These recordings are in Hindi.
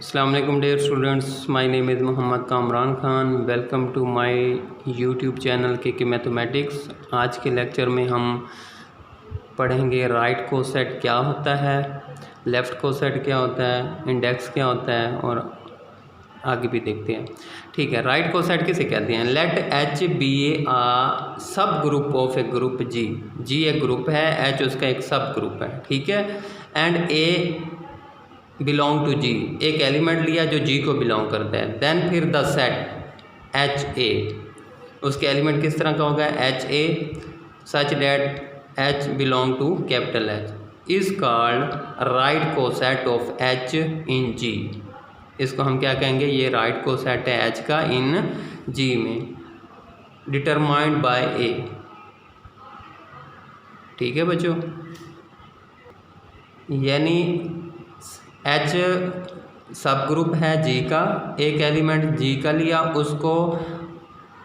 अस्सलाम वालेकुम dear students, my name is Mohammad Kamran Khan. Welcome to my YouTube channel के मैथमेटिक्स। आज के लेक्चर में हम पढ़ेंगे राइट कोसेट क्या होता है, लेफ़्ट कोसेट क्या होता है, इंडेक्स क्या होता है और आगे भी देखते हैं। ठीक है, राइट कोसेट किसे कहते हैं? Late H be a subgroup of a group G. जी एक ग्रुप है, एच उसका एक सब ग्रुप है, ठीक है। एंड ए बिलोंग टू जी, एक एलिमेंट लिया जो जी को बिलोंग करता है। देन फिर द सेट एच ए, उसके एलिमेंट किस तरह का होगा? H a such that H belong to capital H is called right coset of H in G. इसको हम क्या कहेंगे? ये राइट कोसेट है एच का इन जी में, डिटरमाइंड बाय ए। ठीक है बच्चों, यानी एच सब ग्रुप है जी का, एक एलिमेंट जी का लिया, उसको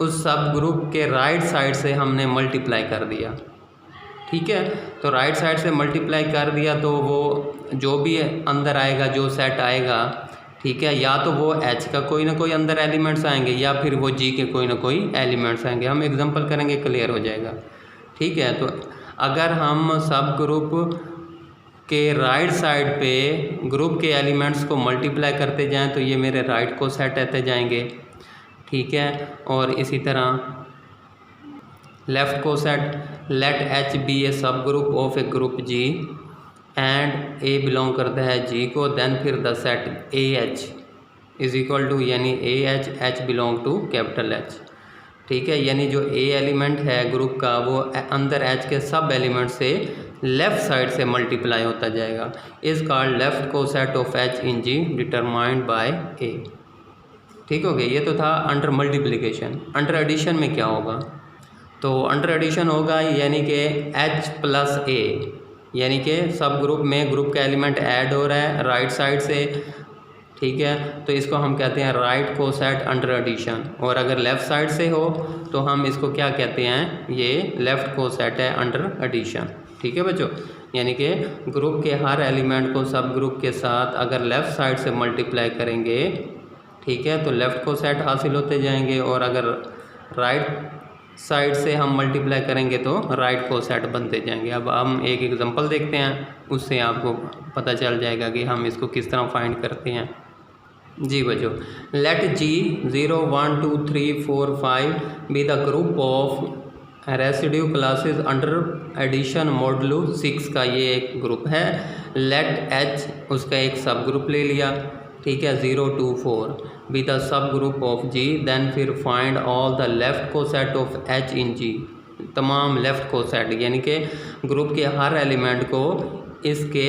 उस सब ग्रुप के राइट साइड से हमने मल्टीप्लाई कर दिया। ठीक है, तो राइट साइड से मल्टीप्लाई कर दिया तो वो जो भी अंदर आएगा, जो सेट आएगा, ठीक है, या तो वो एच का कोई ना कोई अंदर एलिमेंट्स आएंगे या फिर वो जी के कोई ना कोई एलिमेंट्स आएंगे। हम एग्जांपल करेंगे, क्लियर हो जाएगा। ठीक है, तो अगर हम सब ग्रुप के राइट साइड पे ग्रुप के एलिमेंट्स को मल्टीप्लाई करते जाएं तो ये मेरे राइट कोसेट आते जाएंगे। ठीक है, और इसी तरह left coset, let H be a subgroup of a group G and a belong करता है जी को। देन फिर the set a H is equal to, यानी a H, H belong to capital H. ठीक है, यानी जो ए एलिमेंट है ग्रुप का वो अंदर एच के सब एलिमेंट से लेफ़्ट साइड से मल्टीप्लाई होता जाएगा। Is called left coset of H in G determined by a. ठीक हो गया, ये तो था अंडर मल्टीप्लिकेशन। अंडर एडिशन में क्या होगा? तो अंडर एडिशन होगा यानी कि एच प्लस ए, यानी कि सब ग्रुप में ग्रुप का एलिमेंट ऐड हो रहा है राइट साइड से। ठीक है, तो इसको हम कहते हैं राइट कोसेट अंडर एडिशन। और अगर लेफ़्ट साइड से हो तो हम इसको क्या कहते हैं? ये लेफ़्ट कोसेट है अंडर एडिशन। ठीक है बच्चों, यानी कि ग्रुप के हर एलिमेंट को सब ग्रुप के साथ अगर लेफ़्ट साइड से मल्टीप्लाई करेंगे, ठीक है, तो लेफ़्ट कोसेट हासिल होते जाएंगे, और अगर राइट साइड से हम मल्टीप्लाई करेंगे तो राइट कोसेट बनते जाएंगे। अब हम एक एग्जांपल देखते हैं, उससे आपको पता चल जाएगा कि हम इसको किस तरह फाइंड करते हैं। जी बच्चों, let G 0 1 2 3 4 5 be the group of residue classes under addition modulo 6 का ये एक ग्रुप है। लेट एच उसका एक सब ग्रुप ले लिया, ठीक है, 0 2 4 be the subgroup of G. Then फिर find all the left coset of H in G, तमाम लेफ्ट कोसेट, यानी कि ग्रुप के हर एलिमेंट को इसके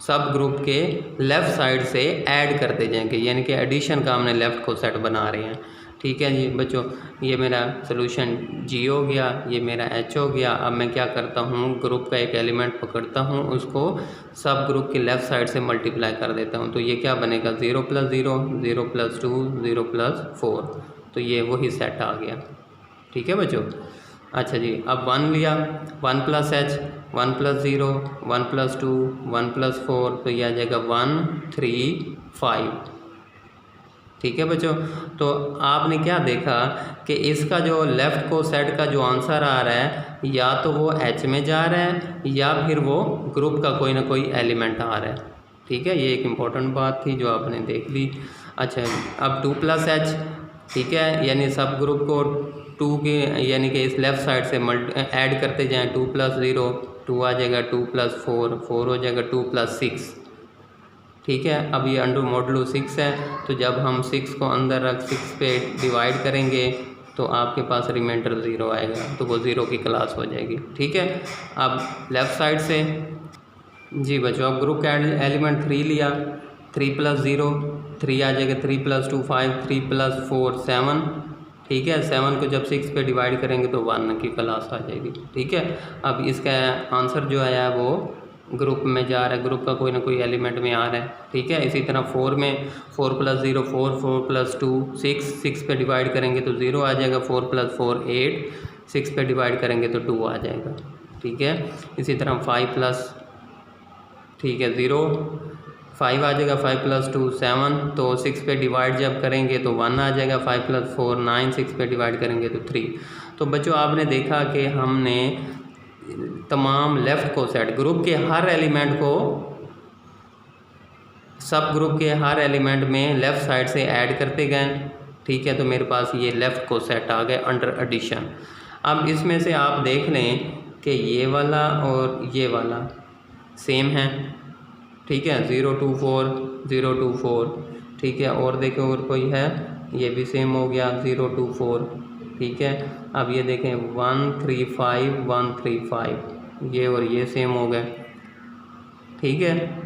सब ग्रुप के लेफ़्ट साइड से ऐड करते जाएंगे, यानी कि एडिशन का हमने लेफ़्ट कोसेट बना रहे हैं। ठीक है जी बच्चों, ये मेरा सोल्यूशन जी हो गया, ये मेरा एच हो गया। अब मैं क्या करता हूँ, ग्रुप का एक एलिमेंट पकड़ता हूँ, उसको सब ग्रुप के लेफ़्ट साइड से मल्टीप्लाई कर देता हूँ, तो ये क्या बनेगा? 0 + 0 0 + 2 0 + 4, तो ये वही सेट आ गया। ठीक है बच्चों, अच्छा जी, अब 1 लिया, 1 + h 1 + 0 1 + 2 1 + 4, तो ये आ जाएगा 1 3 5। ठीक है बच्चों, तो आपने क्या देखा कि इसका जो लेफ़्ट कोसेट का जो आंसर आ रहा है, या तो वो एच में जा रहा है या फिर वो ग्रुप का कोई ना कोई एलिमेंट आ रहा है। ठीक है, ये एक इम्पॉर्टेंट बात थी जो आपने देख ली। अच्छा, अब 2 + h, ठीक है, यानी सब ग्रुप को 2 के, यानी कि इस लेफ़्ट साइड से ऐड करते जाएं। 2 + 0 2 आ जाएगा, 2 + 4 4 हो जाएगा, 2 + 6। ठीक है, अब ये अंडर मॉडुलो 6 है, तो जब हम 6 को अंदर रख 6 पे डिवाइड करेंगे तो आपके पास रिमाइंडर 0 आएगा, तो वो 0 की क्लास हो जाएगी। ठीक है, अब लेफ़्ट साइड से जी बच्चों, अब ग्रुप का एलिमेंट 3 लिया, 3 + 0 3 आ जाएगा, 3 + 2 5 3 + 4 7। ठीक है, 7 को जब 6 पे डिवाइड करेंगे तो 1 की क्लास आ जाएगी। ठीक है, अब इसका आंसर जो आया है वो ग्रुप में जा रहा है, ग्रुप का कोई ना कोई एलिमेंट में आ रहा है। ठीक है, इसी तरह 4 में 4 + 0 4 4 + 2 6 6 पे डिवाइड करेंगे तो 0 आ जाएगा, 4 + 4 8 6 पे डिवाइड करेंगे तो 2 आ जाएगा। ठीक है, इसी तरह 5 +, ठीक है, 0 5 आ जाएगा, 5 + 2 7, तो 6 पे डिवाइड जब करेंगे तो 1 आ जाएगा, 5 + 4 9, 6 पे डिवाइड करेंगे तो 3। तो बच्चों आपने देखा कि हमने तमाम लेफ़्ट को सेट ग्रुप के हर एलिमेंट को सब ग्रुप के हर एलिमेंट में लेफ़्ट साइड से ऐड करते गए, ठीक है। तो मेरे पास ये लेफ़्ट को सेट आ गए अंडर एडिशन। अब इसमें से आप देख लें कि ये वाला और ये वाला सेम है, ठीक है, 0 2 4 0 2 4, ठीक है। और देखो और कोई है, ये भी सेम हो गया 0 2 4, ठीक है। अब ये देखें 1 3 5 1 3 5, ये और ये सेम हो गए, ठीक है।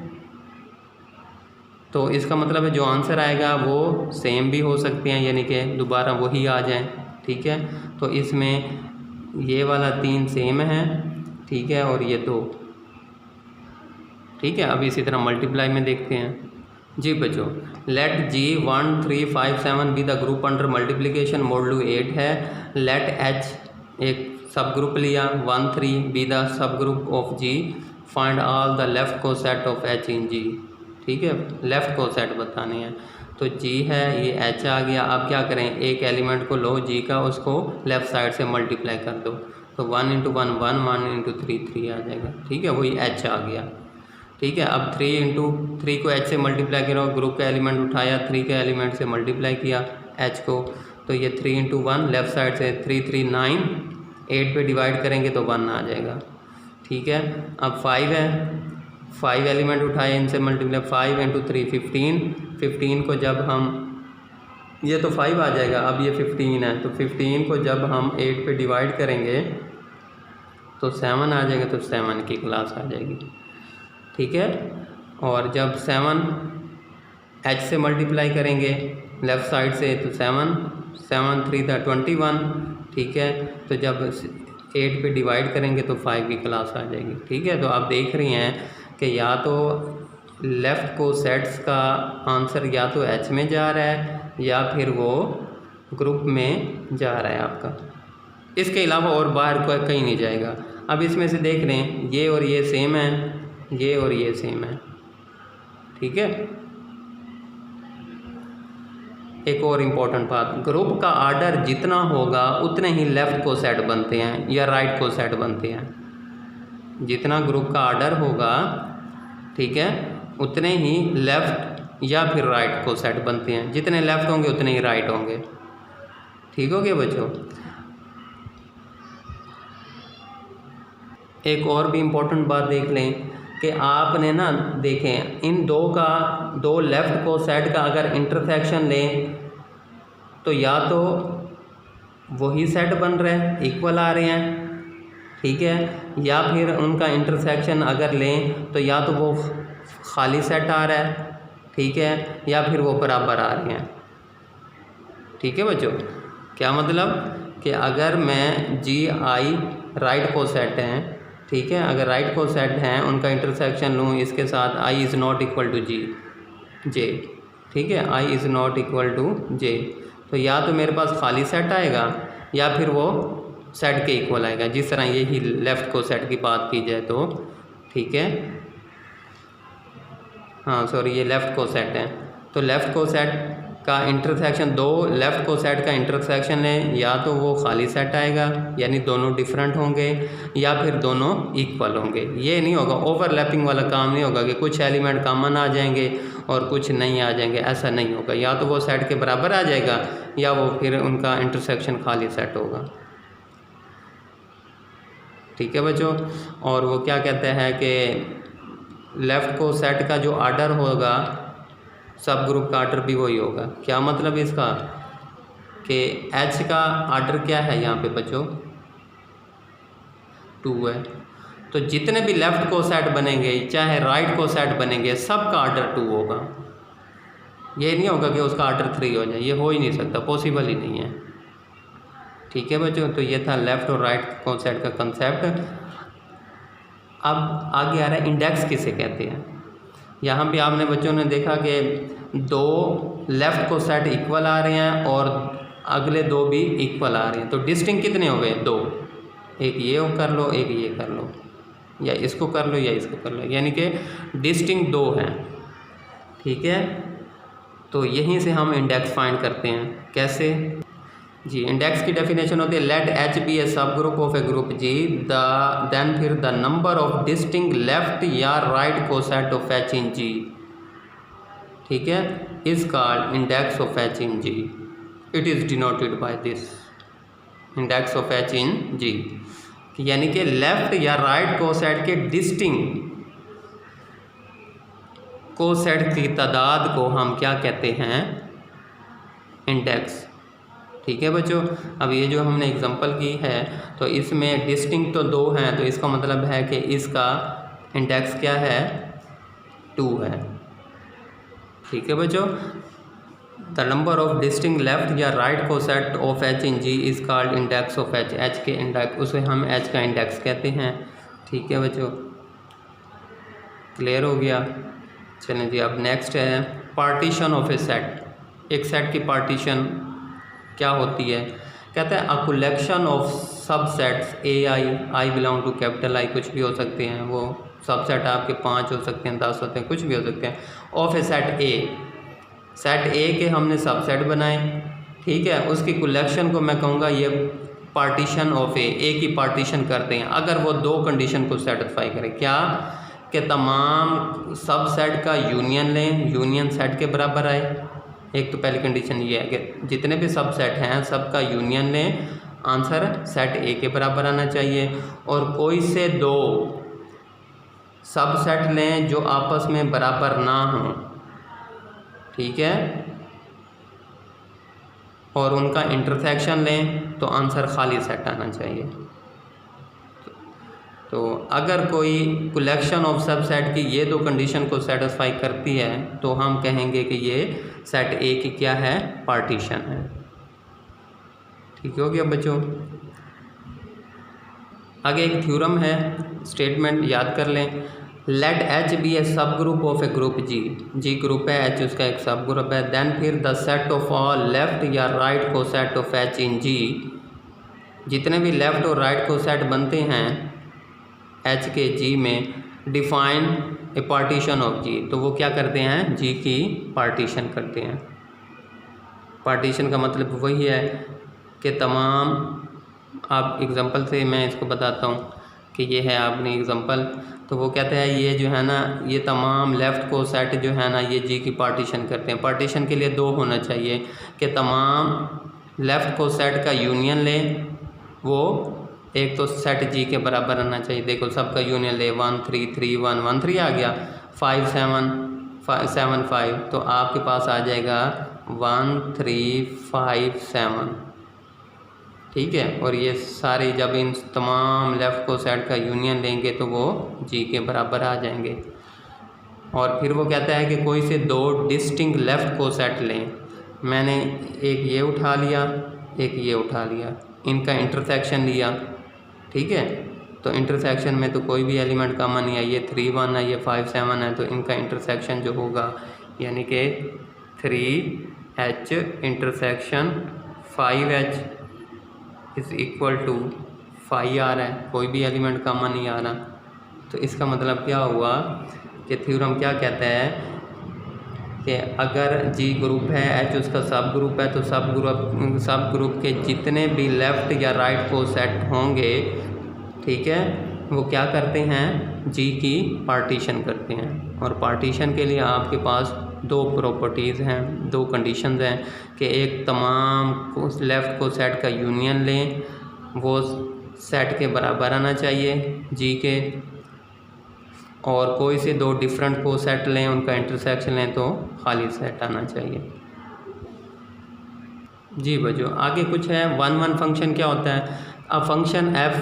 तो इसका मतलब है जो आंसर आएगा वो सेम भी हो सकते हैं, यानी कि दोबारा वही आ जाए, ठीक है। तो इसमें ये वाला 3 सेम है, ठीक है, और ये 2, ठीक है। अब इसी तरह मल्टीप्लाई में देखते हैं जी बच्चों। Let G 1 3 5 7 be the group under multiplication modulo 8 है। लेट H एक सब ग्रुप लिया, 1 3 be the subgroup of G, find all the left को set of H in G, ठीक है। लेफ़्ट को सेट बताने हैं, तो G है, ये H आ गया। अब क्या करें, एक एलिमेंट को लो G का, उसको लेफ़्ट साइड से मल्टीप्लाई कर दो, तो 1 × 1 1 1 × 3 3 आ जाएगा, ठीक है, वही H आ गया, ठीक है। अब 3 × 3 को H से मल्टीप्लाई करो, ग्रुप का एलिमेंट उठाया, 3 के एलिमेंट से मल्टीप्लाई किया H को, तो ये 3 × 1 लेफ़्ट साइड से 3 3 9, 8 पे डिवाइड करेंगे तो 1 आ जाएगा, ठीक है। अब 5 है, 5 एलिमेंट उठाए, इनसे मल्टीप्लाई 5 × 3 15, 15 को जब हम, ये तो 5 आ जाएगा, अब ये 15 है, तो 15 को जब हम 8 पे डिवाइड करेंगे तो 7 आ जाएगा, तो 7 की क्लास आ जाएगी, ठीक है। और जब 7 H से मल्टीप्लाई करेंगे लेफ़्ट साइड से, तो 7 7 3 था 21, ठीक है। तो जब 8 पे डिवाइड करेंगे तो 5 की क्लास आ जाएगी, ठीक है। तो आप देख रही हैं कि या तो लेफ़्ट को सेट्स का आंसर या तो H में जा रहा है या फिर वो ग्रुप में जा रहा है आपका, इसके अलावा और बाहर कहीं नहीं जाएगा। अब इसमें से देख लें, ये और ये सेम है, ये और ये सेम है, ठीक है। एक और इम्पोर्टेंट बात, ग्रुप का आर्डर जितना होगा उतने ही लेफ़्ट को सेट बनते हैं या राइट को सेट बनते हैं। जितना ग्रुप का आर्डर होगा, ठीक है, उतने ही लेफ़्ट या फिर राइट को सेट बनते हैं। जितने लेफ़्ट होंगे उतने ही राइट होंगे, ठीक हो गया बच्चों। एक और भी इम्पोर्टेंट बात देख लें कि आपने ना देखें, इन दो लेफ़्ट को सेट का अगर इंटरसेक्शन लें तो या तो वही सेट बन रहे हैं, इक्वल आ रहे हैं, ठीक है, या फिर उनका इंटरसेक्शन अगर लें तो या तो वो खाली सेट आ रहा है, ठीक है, या फिर वो बराबर आ रहे हैं, ठीक है बच्चों। क्या मतलब कि अगर मैं GI राइट को सेट हैं, ठीक है, अगर राइट को सेट हैं, उनका इंटरसेक्शन लूँ इसके साथ I is not equal to J, ठीक है, I is not equal to J, तो या तो मेरे पास खाली सेट आएगा या फिर वो सेट के इक्वल आएगा, जिस तरह यही लेफ़्ट को सेट की बात की जाए तो, ठीक है। हाँ सॉरी, ये लेफ़्ट को सेट है, तो लेफ़्ट को सेट का इंटरसेक्शन, दो लेफ़्ट को सेट का इंटरसेक्शन है, या तो वो खाली सेट आएगा यानी दोनों डिफरेंट होंगे या फिर दोनों इक्वल होंगे। ये नहीं होगा, ओवरलैपिंग वाला काम नहीं होगा कि कुछ एलिमेंट कॉमन आ जाएंगे और कुछ नहीं आ जाएंगे, ऐसा नहीं होगा। या तो वो सेट के बराबर आ जाएगा या वो फिर उनका इंटरसेक्शन खाली सेट होगा, ठीक है बच्चों। और वो क्या कहते हैं कि लेफ़्ट को सेट का जो आर्डर होगा, सब ग्रुप का आर्डर भी वही होगा। क्या मतलब इसका कि H का आर्डर क्या है यहाँ पे बच्चों, 2 है, तो जितने भी लेफ़्ट को सेट बनेंगे चाहे राइट को सेट बनेंगे, सब का आर्डर 2 होगा। ये नहीं होगा कि उसका आर्डर 3 हो जाए, ये हो ही नहीं सकता, पॉसिबल ही नहीं है, ठीक है बच्चों। तो ये था लेफ़्ट और राइट को सेट का कंसेप्ट। अब आगे आ रहा है इंडेक्स किसे कहते हैं। यहाँ भी आपने बच्चों ने देखा कि 2 लेफ़्ट को सेट इक्वल आ रहे हैं और अगले 2 भी इक्वल आ रहे हैं, तो डिस्टिंक्ट कितने हो गए, 2, एक ये कर लो एक ये कर लो, या इसको कर लो या इसको कर लो, यानी कि डिस्टिंक्ट 2 हैं, ठीक है, तो यहीं से हम इंडेक्स फाइंड करते हैं। कैसे जी, इंडेक्स की डेफिनेशन होती है late H be a subgroup of a group G then फिर the number of distinct left या right coset of H in G, ठीक है, is called index of H in G. It is denoted by this index of H in G, यानी कि लेफ्ट या राइट कोसेट के डिस्टिंक्ट कोसेट की तादाद को हम क्या कहते हैं, इंडेक्स। ठीक है बच्चों, अब ये जो हमने एग्जांपल की है तो इसमें डिस्टिंक्ट तो 2 हैं, तो इसका मतलब है कि इसका इंडेक्स क्या है, 2 है। ठीक है बच्चों, the number of distinct left या right coset of H in G is called index of H. H के इंडेक्स, उसे हम एच का इंडेक्स कहते हैं। ठीक है बच्चों, क्लियर हो गया। चलें जी, अब नेक्स्ट है पार्टीशन ऑफ ए सेट। एक सेट की पार्टीशन क्या होती है, कहते हैं a collection of subsets A I belong to capital I, कुछ भी हो सकते हैं वो सबसेट, आपके 5 हो सकते हैं, 10 होते हैं, कुछ भी हो सकते हैं, of a set A. Set ए के हमने सबसेट बनाए, ठीक है, उसकी कलेक्शन को मैं कहूँगा ये पार्टीशन ऑफ ए की पार्टीशन करते हैं अगर वो 2 कंडीशन को सेटिस्फाई करें। क्या कि तमाम सबसेट का यूनियन लें, यूनियन सेट के बराबर आए। एक तो पहली कंडीशन ये है कि जितने भी सबसेट हैं सबका यूनियन लें, आंसर सेट ए के बराबर आना चाहिए। और कोई से 2 सबसेट लें जो आपस में बराबर ना हों, ठीक है, और उनका इंटरसेक्शन लें तो आंसर खाली सेट आना चाहिए। तो अगर कोई कलेक्शन ऑफ सबसेट की ये 2 कंडीशन को सेटिस्फाई करती है तो हम कहेंगे कि ये सेट ए की क्या है, पार्टीशन है। ठीक हो गया बच्चों। आगे एक थ्योरम है, स्टेटमेंट याद कर लें। Late H be a subgroup of a group G. G group है, एच उसका एक सब ग्रुप है। देन फिर the set of all left या राइट को set of H in G, जितने भी लेफ्ट और राइट को सेट बनते हैं एच के जी में, डिफाइन ए पार्टीशन ऑफ जी, तो वो क्या करते हैं, जी की पार्टीशन करते हैं। पार्टीशन का मतलब वही है कि तमाम, आप एग्जांपल से मैं इसको बताता हूँ कि ये है आपने एग्जांपल, तो वो कहते हैं ये जो है ना, ये तमाम लेफ़्ट को सेट जो है ना ये जी की पार्टीशन करते हैं। पार्टीशन के लिए 2 होना चाहिए कि तमाम लेफ़्ट को सेट का यूनियन लें, वो एक तो सेट जी के बराबर आना चाहिए। देखो सबका यूनियन ले, 1 3 3 1 1 3 आ गया, 5 7 5, तो आपके पास आ जाएगा 1 3 5 7, ठीक है। और ये सारे जब इन तमाम लेफ़्ट को सेट का यूनियन लेंगे तो वो जी के बराबर आ जाएंगे। और फिर वो कहता है कि कोई से 2 डिस्टिंक्ट लेफ़्ट को सेट लें। मैंने एक ये उठा लिया, एक ये उठा लिया, इनका इंटरसेक्शन लिया, ठीक है, तो इंटरसेक्शन में तो कोई भी एलिमेंट कॉमन नहीं है, ये 3 1 है, ये 5 7 है, तो इनका इंटरसेक्शन जो होगा यानी कि 3H intersection 5H is equal to 5 आ रहा है, कोई भी एलिमेंट कॉमन नहीं आ रहा। तो इसका मतलब क्या हुआ कि थ्योरम क्या कहता है कि अगर जी ग्रुप है, एच उसका सब ग्रुप है, तो सब ग्रुप के जितने भी लेफ़्ट या राइट को सेट होंगे, ठीक है, वो क्या करते हैं, जी की पार्टीशन करते हैं। और पार्टीशन के लिए आपके पास 2 प्रॉपर्टीज़ हैं, 2 कंडीशंस हैं कि एक तमाम लेफ़्ट को सेट का यूनियन लें, वो सेट के बराबर आना चाहिए जी के, और कोई से 2 डिफरेंट को सेट लें, उनका इंटरसेक्शन लें तो खाली सेट आना चाहिए। जी बच्चों, आगे कुछ है 1 1 फंक्शन क्या होता है। A function F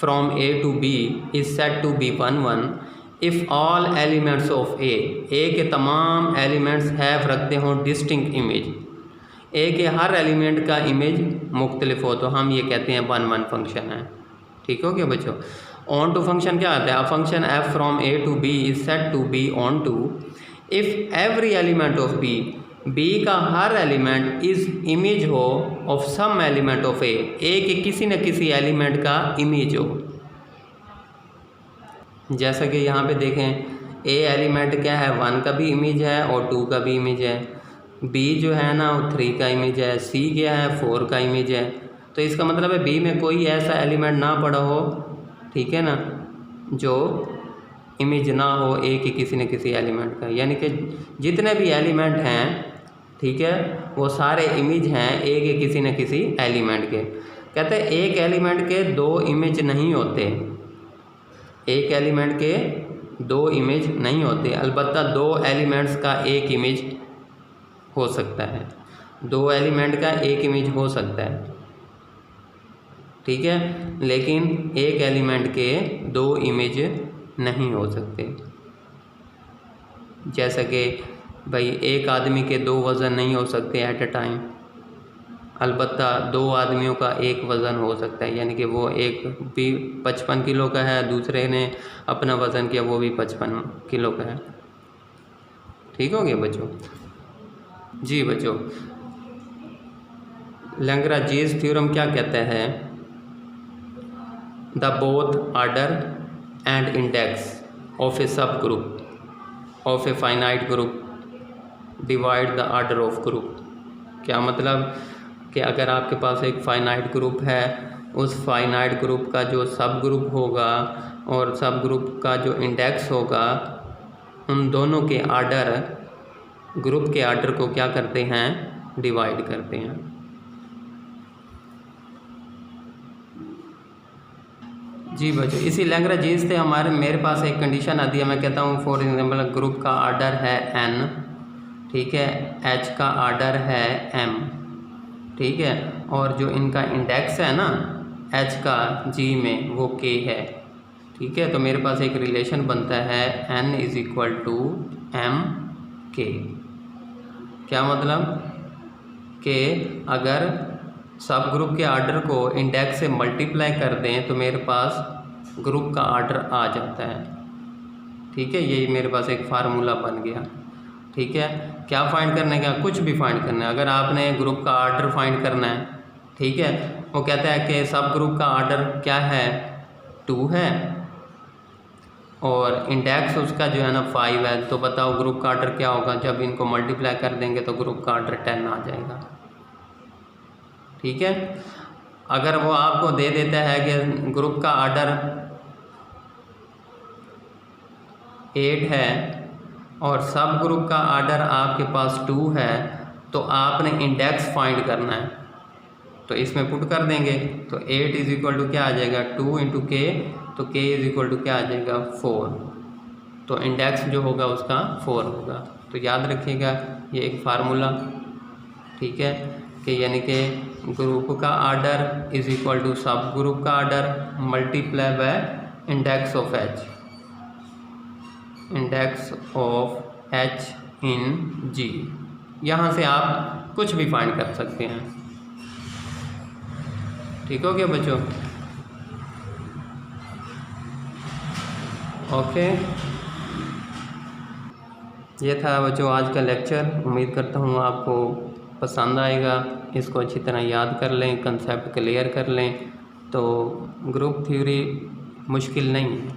from A to B is set to be 1 1 if all elements of A के तमाम एलिमेंट्स हैव रखते हों डिस्टिंक्ट इमेज, ए के हर एलिमेंट का इमेज मुख्तलिफ हो, तो हम ये कहते हैं 1 1 फंक्शन है। ठीक हो गया बच्चों। ऑन टू फंक्शन क्या आता है, a function F from A to B is set to be onto if every element of B, B का हर एलिमेंट इज इमेज हो of some element of A के किसी न किसी एलिमेंट का इमेज हो। जैसा कि यहाँ पे देखें ए एलिमेंट क्या है 1 का भी इमेज है और 2 का भी इमेज है, बी जो है ना वो 3 का इमेज है, सी क्या है 4 का इमेज है। तो इसका मतलब है बी में कोई ऐसा एलिमेंट ना पड़ा हो, ठीक है ना, जो इमेज ना हो ए की किसी न किसी एलिमेंट का, यानी कि जितने भी एलिमेंट हैं, ठीक है, वो सारे इमेज हैं ए के किसी न किसी एलिमेंट के। कहते हैं एक एलिमेंट के 2 इमेज नहीं होते, एक एलिमेंट के 2 इमेज नहीं होते, अलबत्ता 2 एलिमेंट्स का एक इमेज हो सकता है, 2 एलिमेंट का एक इमेज हो सकता है, ठीक है, लेकिन एक एलिमेंट के 2 इमेज नहीं हो सकते। जैसा कि भाई एक आदमी के 2 वज़न नहीं हो सकते एट अ टाइम, अलबत्ता 2 आदमियों का एक वज़न हो सकता है, यानी कि वो एक भी 55 किलो का है, दूसरे ने अपना वज़न किया वो भी 55 किलो का है। ठीक हो गया बच्चों? जी बच्चों, लैग्रांजेस थ्योरम क्या कहता है? The both order and index of a subgroup of a finite group divide the order of group. क्या मतलब कि अगर आपके पास एक फाइनाइट ग्रुप है, उस फाइनाइट ग्रुप का जो सब ग्रुप होगा और सब ग्रुप का जो इंडेक्स होगा, उन दोनों के आर्डर, ग्रुप के आर्डर को क्या करते हैं? डिवाइड करते हैं। जी बच्चों, इसी लैग्रांजेस से मेरे पास एक कंडीशन आती है, मैं कहता हूँ फॉर एग्जांपल ग्रुप का आर्डर है n, ठीक है, h का आर्डर है m, ठीक है, और जो इनका इंडेक्स है ना h का g में वो k है, ठीक है। तो मेरे पास एक रिलेशन बनता है n = m k। क्या मतलब कि अगर सब ग्रुप के आर्डर को इंडेक्स से मल्टीप्लाई कर दें तो मेरे पास ग्रुप का आर्डर आ जाता है, ठीक है। यही मेरे पास एक फार्मूला बन गया, ठीक है। क्या फाइंड करने का? कुछ भी फाइंड करना है। अगर आपने ग्रुप का आर्डर फाइंड करना है, ठीक है, वो कहता है कि सब ग्रुप का आर्डर क्या है? 2 है और इंडेक्स उसका जो है ना 5 है, तो बताओ ग्रुप का आर्डर क्या होगा? जब इनको मल्टीप्लाई कर देंगे तो ग्रुप का आर्डर 10 आ जाएगा, ठीक है। अगर वो आपको दे देता है कि ग्रुप का आर्डर 8 है और सब ग्रुप का आर्डर आपके पास 2 है, तो आपने इंडेक्स फाइंड करना है, तो इसमें पुट कर देंगे। तो 8 = क्या आ जाएगा? 2 × k, तो k = क्या आ जाएगा? 4। तो इंडेक्स जो होगा उसका 4 होगा। तो याद रखिएगा ये एक फार्मूला, ठीक है, कि यानी कि ग्रुप का आर्डर = सब ग्रुप का order multiply by index of h, index of h in g। यहाँ से आप कुछ भी फाइंड कर सकते हैं। ठीक हो गया बच्चों? ओके, ये था बच्चों आज का लेक्चर। उम्मीद करता हूँ आपको पसंद आएगा। इसको अच्छी तरह याद कर लें, कंसेप्ट क्लियर कर लें, तो ग्रुप थ्योरी मुश्किल नहीं है।